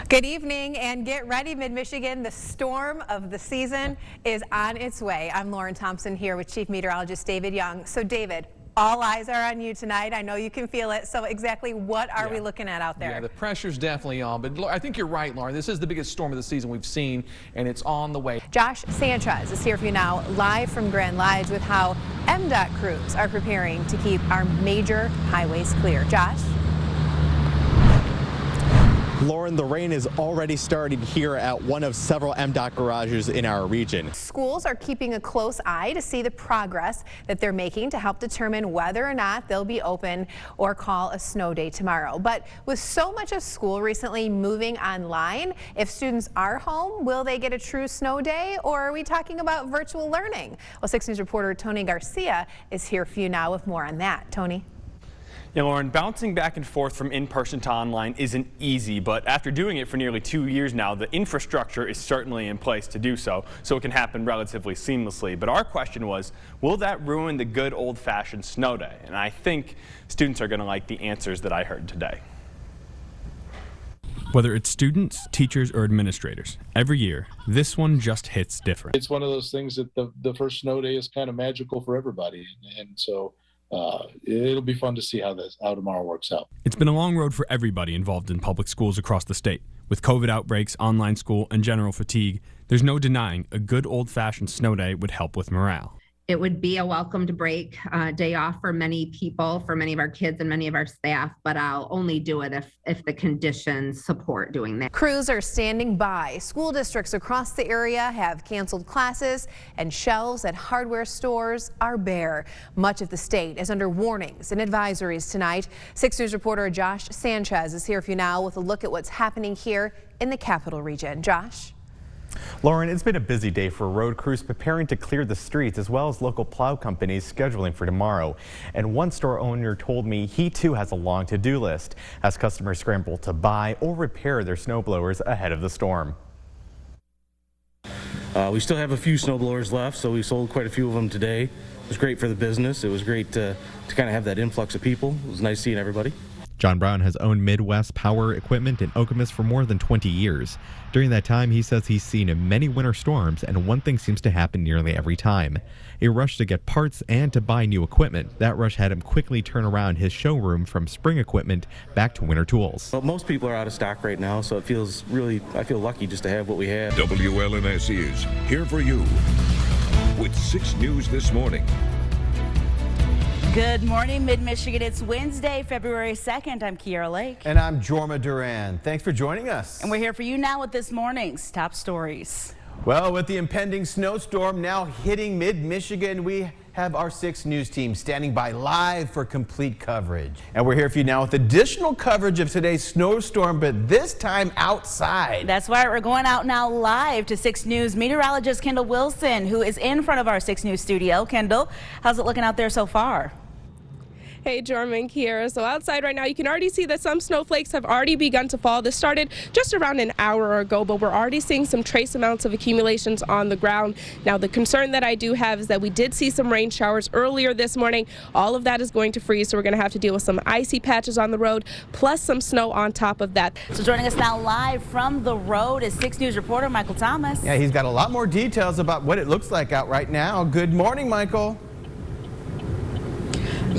Good evening and get ready, Mid-Michigan. The storm of the season is on its way. I'm Lauren Thompson here with Chief Meteorologist David Young. So David, all eyes are on you tonight. I know you can feel it. So exactly what are we looking at out there? Yeah, the pressure's definitely on, but I think you're right, Lauren. This is the biggest storm of the season we've seen, and it's on the way. Josh Sanchez is here for you now, live from Grand Lodge with how MDOT crews are preparing to keep our major highways clear. Josh? Lauren, the rain is already starting here at one of several MDOT garages in our region. Schools are keeping a close eye to see the progress that they're making to help determine whether or not they'll be open or call a snow day tomorrow. But with so much of school recently moving online, if students are home, will they get a true snow day, or are we talking about virtual learning? Well, 6 News reporter Tony Garcia is here for you now with more on that. Tony? Yeah, Lauren, bouncing back and forth from in-person to online isn't easy, but after doing it for nearly 2 years now, the infrastructure is certainly in place to do so it can happen relatively seamlessly. But our question was, will that ruin the good old-fashioned snow day? And I think students are going to like the answers that I heard today. Whether it's students, teachers, or administrators, every year, this one just hits different. It's one of those things that the first snow day is kind of magical for everybody, and so it'll be fun to see how tomorrow works out. It's been a long road for everybody involved in public schools across the state. With COVID outbreaks, online school, and general fatigue, there's no denying a good old-fashioned snow day would help with morale. It would be a welcomed break, day off for many people, for many of our kids and many of our staff, but I'll only do it if the conditions support doing that. Crews are standing by. School districts across the area have canceled classes, and shelves at hardware stores are bare. Much of the state is under warnings and advisories tonight. 6 News reporter Josh Sanchez is here for you now with a look at what's happening here in the Capital Region. Josh? Lauren, it's been a busy day for road crews preparing to clear the streets, as well as local plow companies scheduling for tomorrow. And one store owner told me he too has a long to-do list as customers scramble to buy or repair their snowblowers ahead of the storm. We still have a few snowblowers left, so we sold quite a few of them today. It was great for the business. It was great to kind of have that influx of people. It was nice seeing everybody. John Brown has owned Midwest Power Equipment in Okemos for more than 20 years. During that time, he says he's seen many winter storms, and one thing seems to happen nearly every time: a rush to get parts and to buy new equipment. That rush had him quickly turn around his showroom from spring equipment back to winter tools. Well, most people are out of stock right now, so I feel lucky just to have what we have. WLNS is here for you with 6 News This Morning. Good morning, Mid-Michigan. It's Wednesday, February 2nd. I'm Kiara Lake. And I'm Jorma Duran. Thanks for joining us. And we're here for you now with this morning's top stories. Well, with the impending snowstorm now hitting Mid-Michigan, we have our 6 News team standing by live for complete coverage. And we're here for you now with additional coverage of today's snowstorm, but this time outside. That's right. We're going out now live to 6 News meteorologist Kendall Wilson, who is in front of our 6 News studio. Kendall, how's it looking out there so far? Hey, Jorma and Kiara. So outside right now, you can already see that some snowflakes have already begun to fall. This started just around an hour ago, but we're already seeing some trace amounts of accumulations on the ground. Now, the concern that I do have is that we did see some rain showers earlier this morning. All of that is going to freeze, so we're going to have to deal with some icy patches on the road, plus some snow on top of that. So joining us now live from the road is 6 News reporter Michael Thomas. Yeah, he's got a lot more details about what it looks like out right now. Good morning, Michael.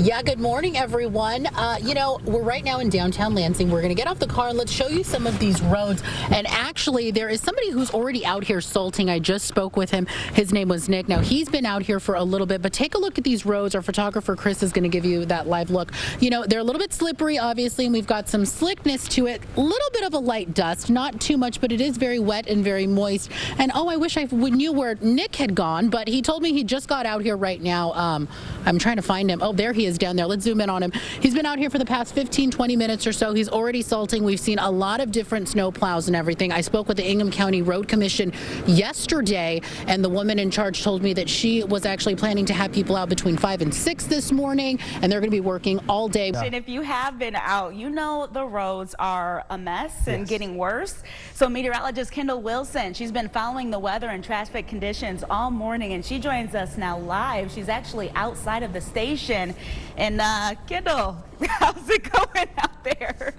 Yeah, good morning, everyone. You know, we're right now in downtown Lansing. We're going to get off the car and let's show you some of these roads. And actually, there is somebody who's already out here salting. I just spoke with him. His name was Nick. Now, he's been out here for a little bit, but take a look at these roads. Our photographer, Chris, is going to give you that live look. You know, they're a little bit slippery, obviously, and we've got some slickness to it. A little bit of a light dust, not too much, but it is very wet and very moist. And, oh, I wish I knew where Nick had gone, but he told me he just got out here right now. I'm trying to find him. Oh, there he is down there. Let's zoom in on him. He's been out here for the past 15-20 minutes or so. He's already salting. We've seen a lot of different snow plows and everything. I spoke with the Ingham County Road Commission yesterday, and the woman in charge told me that she was actually planning to have people out between 5 and 6 this morning, and they're going to be working all day. And if you have been out, you know the roads are a mess and getting worse. So meteorologist Kendall Wilson, she's been following the weather and traffic conditions all morning, and she joins us now live. She's actually outside of the station. And Kendall, how's it going out there?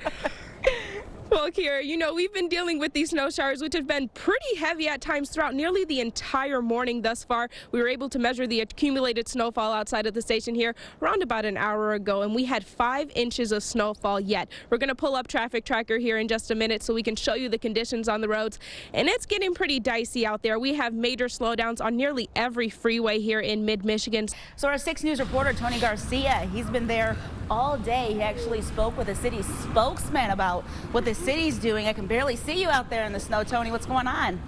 Well, Kira, you know, we've been dealing with these snow showers, which have been pretty heavy at times throughout nearly the entire morning thus far. We were able to measure the accumulated snowfall outside of the station here around about an hour ago, and we had 5 inches of snowfall yet. We're going to pull up Traffic Tracker here in just a minute so we can show you the conditions on the roads, and it's getting pretty dicey out there. We have major slowdowns on nearly every freeway here in mid-Michigan. So our 6 News reporter, Tony Garcia, he's been there all day. He actually spoke with a city spokesman about what the city's doing. I can barely see you out there in the snow, Tony. What's going on?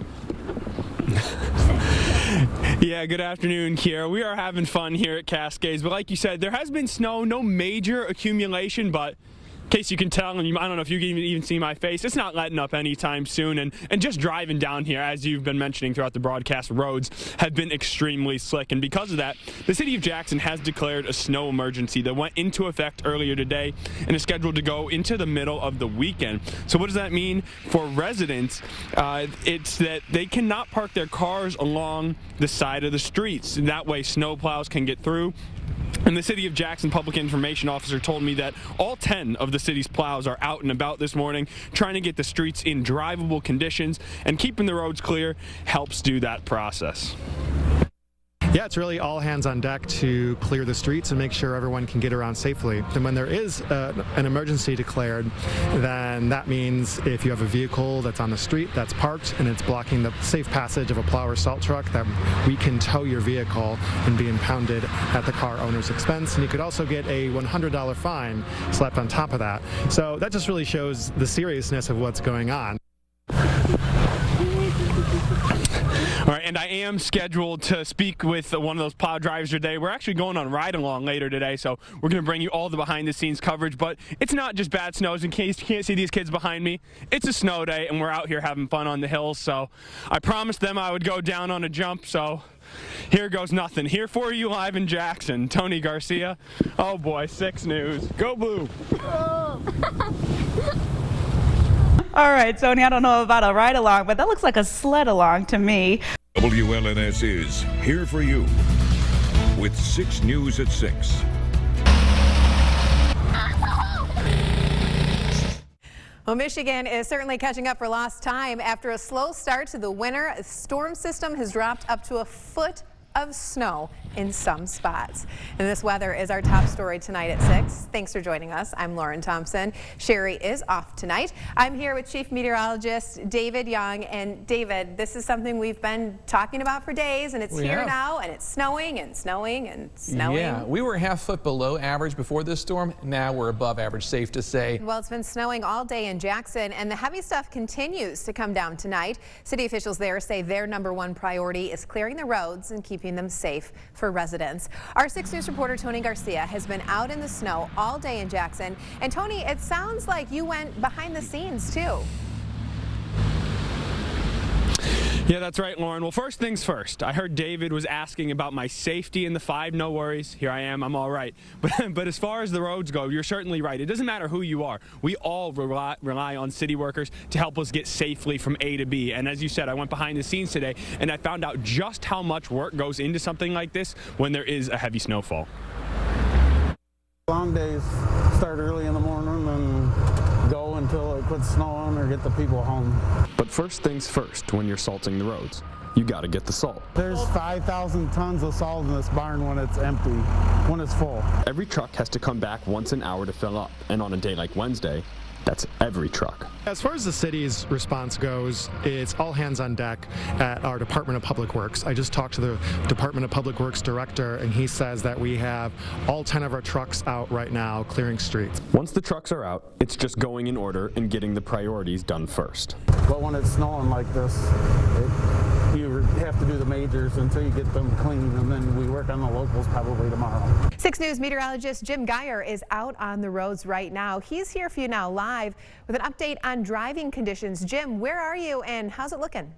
Yeah, good afternoon, Kiera. We are having fun here at Cascades, but like you said, there has been snow, no major accumulation, but in case you can tell, and I don't know if you can even see my face, it's not letting up anytime soon. And just driving down here, as you've been mentioning throughout the broadcast, roads have been extremely slick. And because of that, the city of Jackson has declared a snow emergency that went into effect earlier today and is scheduled to go into the middle of the weekend. So what does that mean for residents? It's that they cannot park their cars along the side of the streets. And that way snow plows can get through. And the City of Jackson Public Information Officer told me that all 10 of the city's plows are out and about this morning trying to get the streets in drivable conditions, and keeping the roads clear helps do that process. Yeah, it's really all hands on deck to clear the streets and make sure everyone can get around safely. And when there is an emergency declared, then that means if you have a vehicle that's on the street that's parked and it's blocking the safe passage of a plow or salt truck, that we can tow your vehicle and be impounded at the car owner's expense. And you could also get a $100 fine slapped on top of that. So that just really shows the seriousness of what's going on. All right, and I am scheduled to speak with one of those plow drivers today. We're actually going on ride-along later today, so we're going to bring you all the behind-the-scenes coverage. But it's not just bad snows. In case you can't see these kids behind me, it's a snow day, and we're out here having fun on the hills. So I promised them I would go down on a jump, so here goes nothing. Here for you live in Jackson, Tony Garcia. Oh, boy, 6 News. Go Blue. All right, Tony, I don't know about a ride-along, but that looks like a sled-along to me. WLNS is here for you with 6 News at 6. Well, Michigan is certainly catching up for lost time. After a slow start to the winter, a storm system has dropped up to a foot of snow in some spots. And this weather is our top story tonight at 6. Thanks for joining us. I'm Lauren Thompson. Sherry is off tonight. I'm here with Chief Meteorologist David Young. And David, this is something we've been talking about for days, and it's here now, and it's snowing and snowing and snowing. Yeah, we were ½ foot below average before this storm. Now we're above average, safe to say. Well, it's been snowing all day in Jackson, and the heavy stuff continues to come down tonight. City officials there say their #1 priority is clearing the roads and keeping them safe for residents. Our 6 News reporter Tony Garcia has been out in the snow all day in Jackson. And Tony, it sounds like you went behind the scenes too. Yeah, that's right, Lauren. Well, first things first. I heard David was asking about my safety in the 5. No worries. Here I am. I'm all right. But as far as the roads go, you're certainly right. It doesn't matter who you are. We all rely on city workers to help us get safely from A to B. And as you said, I went behind the scenes today, and I found out just how much work goes into something like this when there is a heavy snowfall. Long days start early in the morning and go until it quits snowing or get the people home. But first things first, when you're salting the roads, you got to get the salt. There's 5,000 tons of salt in this barn when it's empty. When it's full, Every truck has to come back once an hour to fill up, and on a day like Wednesday, that's every truck. As far as the city's response goes, it's all hands on deck at our Department of Public Works. I just talked to the Department of Public Works director, and he says that we have all 10 of our trucks out right now clearing streets. Once the trucks are out, it's just going in order and getting the priorities done first. but when it's snowing like this, you have to do the majors until you get them clean, and then we work on the locals probably tomorrow. 6 News meteorologist Jim Geyer is out on the roads right now. He's here for you now live with an update on driving conditions. Jim, where are you and how's it looking?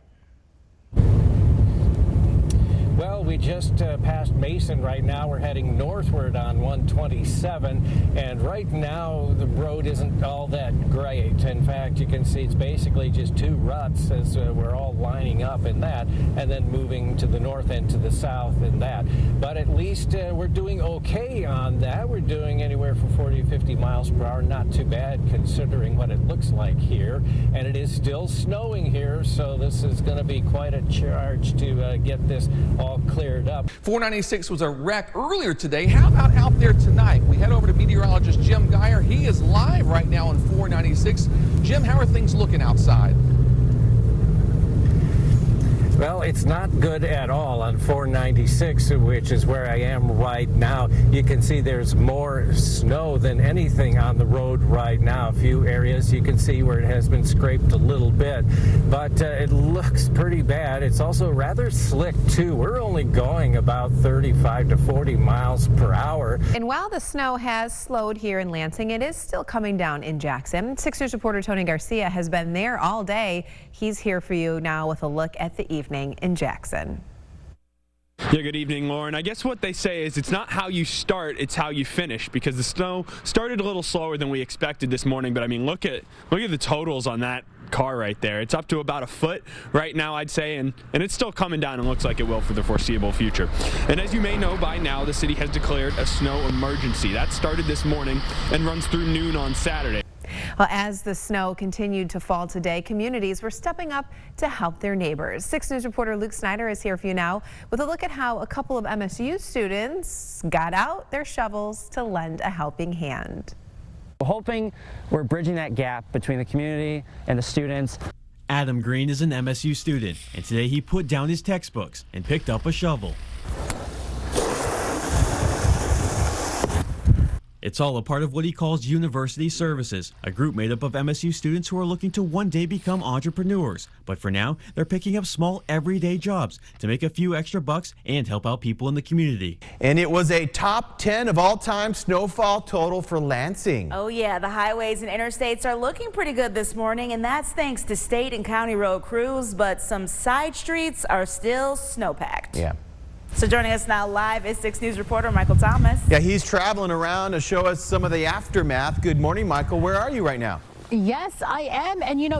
Well, we just passed Mason right now. We're heading northward on 127, and right now the road isn't all that great. In fact, you can see it's basically just two ruts as we're all lining up in that, and then moving to the north and to the south in that. But at least we're doing okay on that. We're doing anywhere from 40 to 50 miles per hour. Not too bad considering what it looks like here. And it is still snowing here, so this is going to be quite a charge to get this all cleared up. 496 was a wreck earlier today. How about out there tonight? We head over to meteorologist Jim Geyer. He is live right now on 496. Jim, how are things looking outside? Well, it's not good at all on 496, which is where I am right now. You can see there's more snow than anything on the road right now. A few areas you can see where it has been scraped a little bit, but it looks pretty bad. It's also rather slick, too. We're only going about 35 to 40 miles per hour. And while the snow has slowed here in Lansing, it is still coming down in Jackson. 6 News reporter Tony Garcia has been there all day. He's here for you now with a look at the evening in Jackson. Yeah, good evening, Lauren. I guess what they say is it's not how you start, it's how you finish, because the snow started a little slower than we expected this morning, but I mean, look at the totals on that car right there. It's up to about a foot right now, I'd say, and it's still coming down and looks like it will for the foreseeable future. And as you may know by now, the city has declared a snow emergency. That started this morning and runs through noon on Saturday. Well, as the snow continued to fall today, communities were stepping up to help their neighbors. 6 News reporter Luke Snyder is here for you now with a look at how a couple of MSU students got out their shovels to lend a helping hand. We're hoping we're bridging that gap between the community and the students. Adam Green is an MSU student, and today he put down his textbooks and picked up a shovel. It's all a part of what he calls University Services, a group made up of MSU students who are looking to one day become entrepreneurs. But for now, they're picking up small, everyday jobs to make a few extra bucks and help out people in the community. And it was a top 10 of all-time snowfall total for Lansing. Oh yeah, the highways and interstates are looking pretty good this morning, and that's thanks to state and county road crews, but some side streets are still snow-packed. Yeah. So joining us now live is 6 News reporter Michael Thomas. Yeah, he's traveling around to show us some of the aftermath. Good morning, Michael. Where are you right now? Yes, I am. And you know,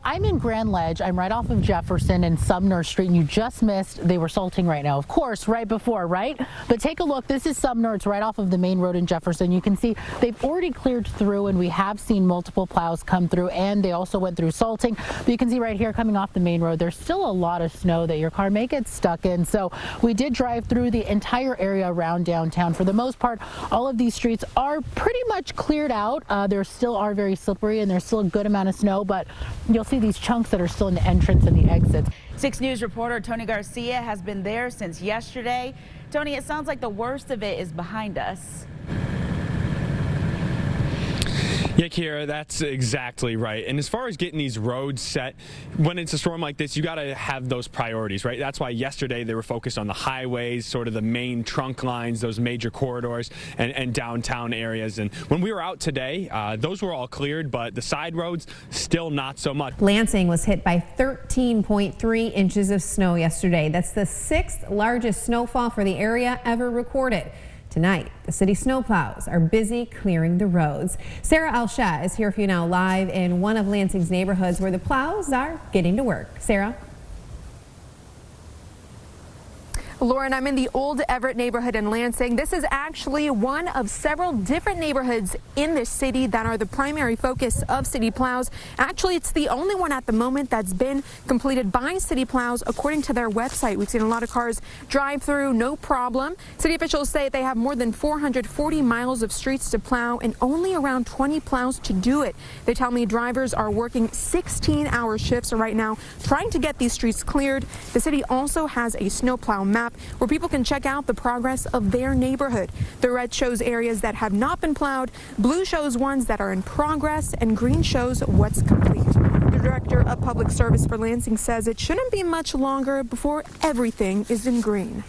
I'm in Grand Ledge. I'm right off of Jefferson and Sumner Street, and you just missed they were salting right now. Of course, right before, right? But take a look. This is Sumner. It's right off of the main road in Jefferson. You can see they've already cleared through, and we have seen multiple plows come through, and they also went through salting. But you can see right here coming off the main road, there's still a lot of snow that your car may get stuck in. So we did drive through the entire area around downtown. For the most part, all of these streets are pretty much cleared out. There still are very slippery, and there's still a good amount of snow, but you'll see these chunks that are still in the entrance and the exits. 6 News reporter Tony Garcia has been there since yesterday. Tony, it sounds like the worst of it is behind us. Yeah, Kira, that's exactly right. And as far as getting these roads set, when it's a storm like this, you got to have those priorities, right? That's why yesterday they were focused on the highways, sort of the main trunk lines, those major corridors and downtown areas. And when we were out today, those were all cleared, but the side roads still not so much. Lansing was hit by 13.3 inches of snow yesterday. That's the 6th largest snowfall for the area ever recorded. Tonight, the city snowplows are busy clearing the roads. Sarah Alsha is here for you now live in one of Lansing's neighborhoods where the plows are getting to work. Sarah? Lauren, I'm in the Old Everett neighborhood in Lansing. This is actually one of several different neighborhoods in this city that are the primary focus of city plows. Actually, it's the only one at the moment that's been completed by city plows according to their website. We've seen a lot of cars drive through, no problem. City officials say they have more than 440 miles of streets to plow and only around 20 plows to do it. They tell me drivers are working 16-hour shifts right now trying to get these streets cleared. The city also has a snowplow map where people can check out the progress of their neighborhood. The red shows areas that have not been plowed, blue shows ones that are in progress, and green shows what's complete. The director of public service for Lansing says it shouldn't be much longer before everything is in green.